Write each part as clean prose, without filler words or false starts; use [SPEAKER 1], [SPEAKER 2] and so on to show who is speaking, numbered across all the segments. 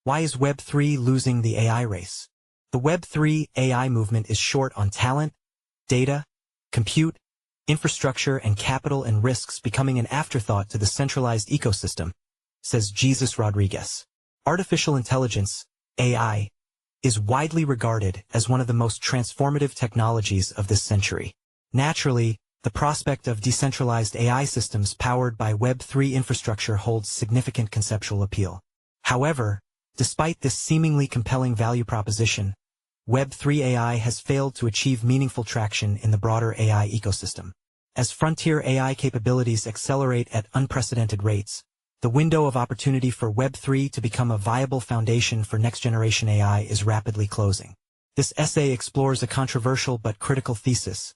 [SPEAKER 1] Why is Web3 losing the AI race? The Web3 AI movement is short on talent, data, compute, infrastructure, and capital, and risks becoming an afterthought to the centralized ecosystem, says Jesus Rodriguez. Artificial intelligence, AI, is widely regarded as one of the most transformative technologies of this century. Naturally, the prospect of decentralized AI systems powered by Web3 infrastructure holds significant conceptual appeal. However, despite this seemingly compelling value proposition, Web3 AI has failed to achieve meaningful traction in the broader AI ecosystem. As frontier AI capabilities accelerate at unprecedented rates, the window of opportunity for Web3 to become a viable foundation for next-generation AI is rapidly closing. This essay explores a controversial but critical thesis.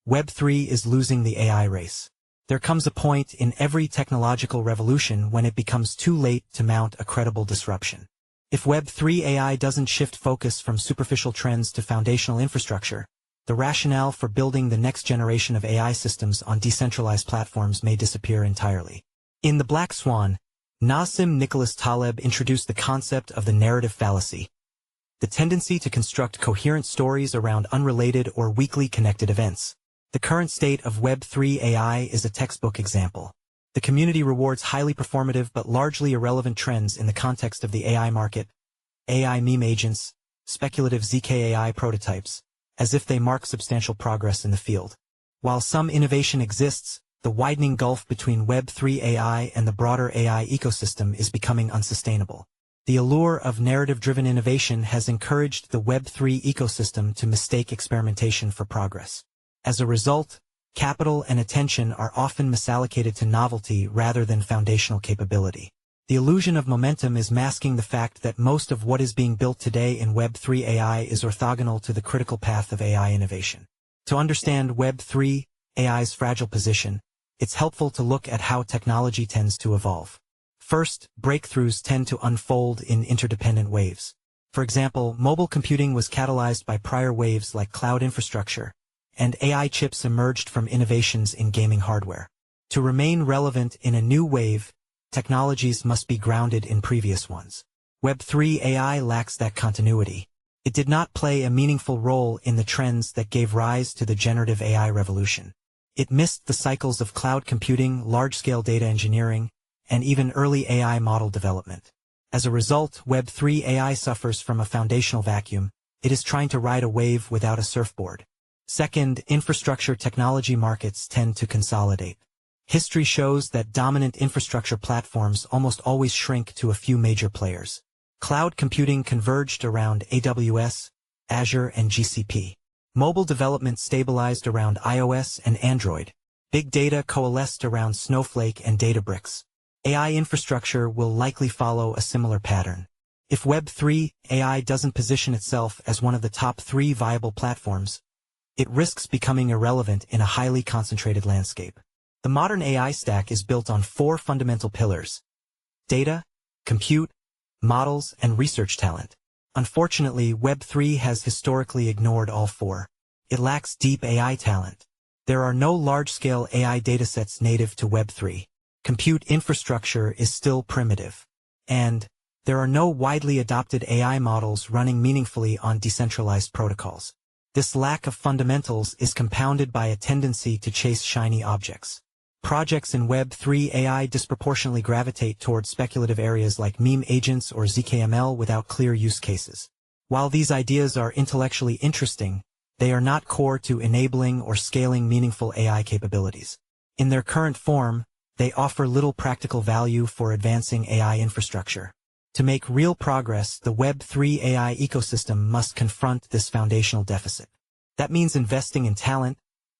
[SPEAKER 1] Web3 is losing the AI race. There comes a point in every technological revolution when it becomes too late to mount a credible disruption. If Web3 AI doesn't shift focus from superficial trends to foundational infrastructure, the rationale for building the next generation of AI systems on decentralized platforms may disappear entirely. In The Black Swan, Nassim Nicholas Taleb introduced the concept of the narrative fallacy, the tendency to construct coherent stories around unrelated or weakly connected events. The current state of Web3 AI is a textbook example. The community rewards highly performative but largely irrelevant trends in the context of the AI market, AI meme agents, speculative ZK-AI prototypes, as if they mark substantial progress in the field. While some innovation exists, the widening gulf between Web3 AI and the broader AI ecosystem is becoming unsustainable. The allure of narrative-driven innovation has encouraged the Web3 ecosystem to mistake experimentation for progress. As a result, capital and attention are often misallocated to novelty rather than foundational capability. The illusion of momentum is masking the fact that most of what is being built today in Web3 AI is orthogonal to the critical path of AI innovation. To understand Web3 AI's fragile position, it's helpful to look at how technology tends to evolve. First, breakthroughs tend to unfold in interdependent waves. For example, mobile computing was catalyzed by prior waves like cloud infrastructure, and AI chips emerged from innovations in gaming hardware. To remain relevant in a new wave, technologies must be grounded in previous ones. Web3 AI lacks that continuity. It did not play a meaningful role in the trends that gave rise to the generative AI revolution. It missed the cycles of cloud computing, large-scale data engineering, and even early AI model development. As a result, Web3 AI suffers from a foundational vacuum. It is trying to ride a wave without a surfboard. Second, infrastructure technology markets tend to consolidate. History shows that dominant infrastructure platforms almost always shrink to a few major players. Cloud computing converged around AWS, Azure, and GCP. Mobile development stabilized around iOS and Android. Big data coalesced around Snowflake and Databricks. AI infrastructure will likely follow a similar pattern. If Web3 AI doesn't position itself as one of the top 3 viable platforms, it risks becoming irrelevant in a highly concentrated landscape. The modern AI stack is built on 4 fundamental pillars: data, compute, models, and research talent. Unfortunately, Web3 has historically ignored all 4. It lacks deep AI talent. There are no large-scale AI datasets native to Web3. Compute infrastructure is still primitive. And there are no widely adopted AI models running meaningfully on decentralized protocols. This lack of fundamentals is compounded by a tendency to chase shiny objects. Projects in Web3 AI disproportionately gravitate towards speculative areas like meme agents or ZKML without clear use cases. While these ideas are intellectually interesting, they are not core to enabling or scaling meaningful AI capabilities. In their current form, they offer little practical value for advancing AI infrastructure. To make real progress, the Web3 AI ecosystem must confront this foundational deficit. That means investing in talent,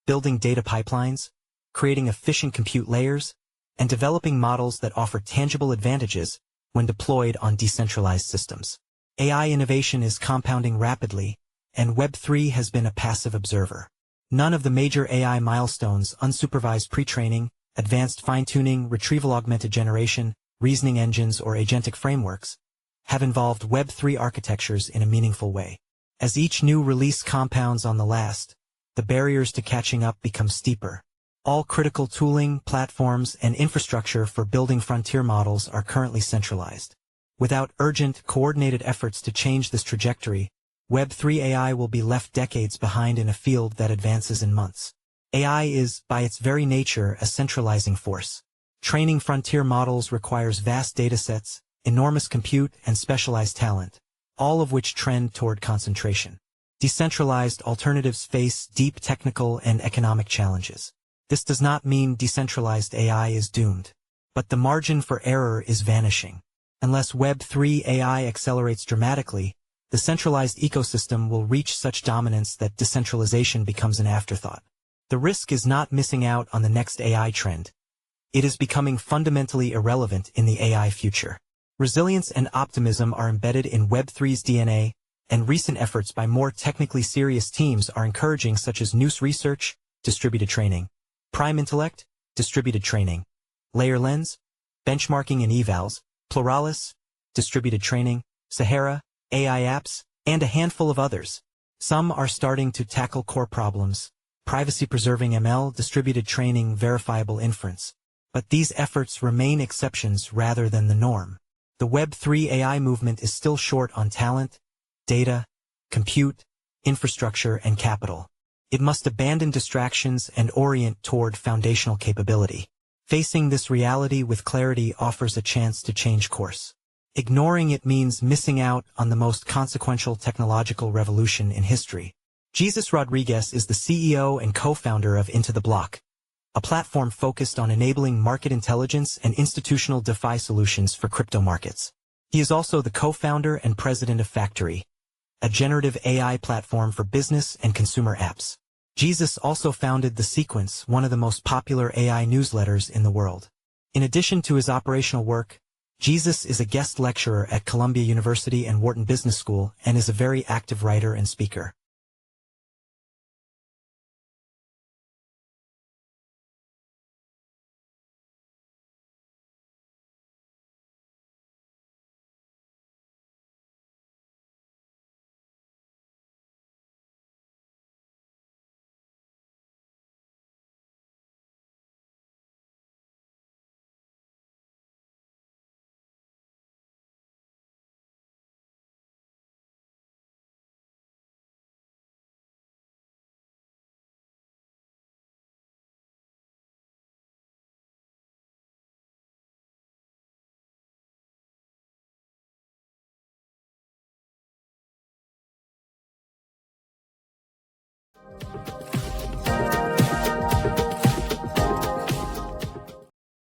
[SPEAKER 1] building data pipelines, creating efficient compute layers, and developing models that offer tangible advantages when deployed on decentralized systems. AI innovation is compounding rapidly, and Web3 has been a passive observer. None of the major AI milestones, unsupervised pre-training, advanced fine-tuning, retrieval-augmented generation, reasoning engines, or agentic frameworks, have involved Web3 architectures in a meaningful way. As each new release compounds on the last, the barriers to catching up become steeper. All critical tooling, platforms, and infrastructure for building frontier models are currently centralized. Without urgent, coordinated efforts to change this trajectory, Web3 AI will be left decades behind in a field that advances in months. AI is, by its very nature, a centralizing force. Training frontier models requires vast datasets, enormous compute, and specialized talent, all of which trend toward concentration. Decentralized alternatives face deep technical and economic challenges. This does not mean decentralized AI is doomed, but the margin for error is vanishing. Unless Web3 AI accelerates dramatically, the centralized ecosystem will reach such dominance that decentralization becomes an afterthought. The risk is not missing out on the next AI trend. It is becoming fundamentally irrelevant in the AI future. Resilience and optimism are embedded in Web3's DNA, and recent efforts by more technically serious teams are encouraging, such as Noose Research, distributed training, Prime Intellect, distributed training, Layer Lens, benchmarking and evals, Pluralis, distributed training, Sahara, AI apps, and a handful of others. Some are starting to tackle core problems: privacy-preserving ML, distributed training, verifiable inference. But these efforts remain exceptions rather than the norm. The Web3 AI movement is still short on talent, data, compute, infrastructure, and capital. It must abandon distractions and orient toward foundational capability. Facing this reality with clarity offers a chance to change course. Ignoring it means missing out on the most consequential technological revolution in history. Jesus Rodriguez is the CEO and co-founder of Into the Block, a platform focused on enabling market intelligence and institutional DeFi solutions for crypto markets. He is also the co-founder and president of Factory, a generative AI platform for business and consumer apps. Jesus also founded The Sequence, one of the most popular AI newsletters in the world. In addition to his operational work, Jesus is a guest lecturer at Columbia University and Wharton Business School and is a very active writer and speaker.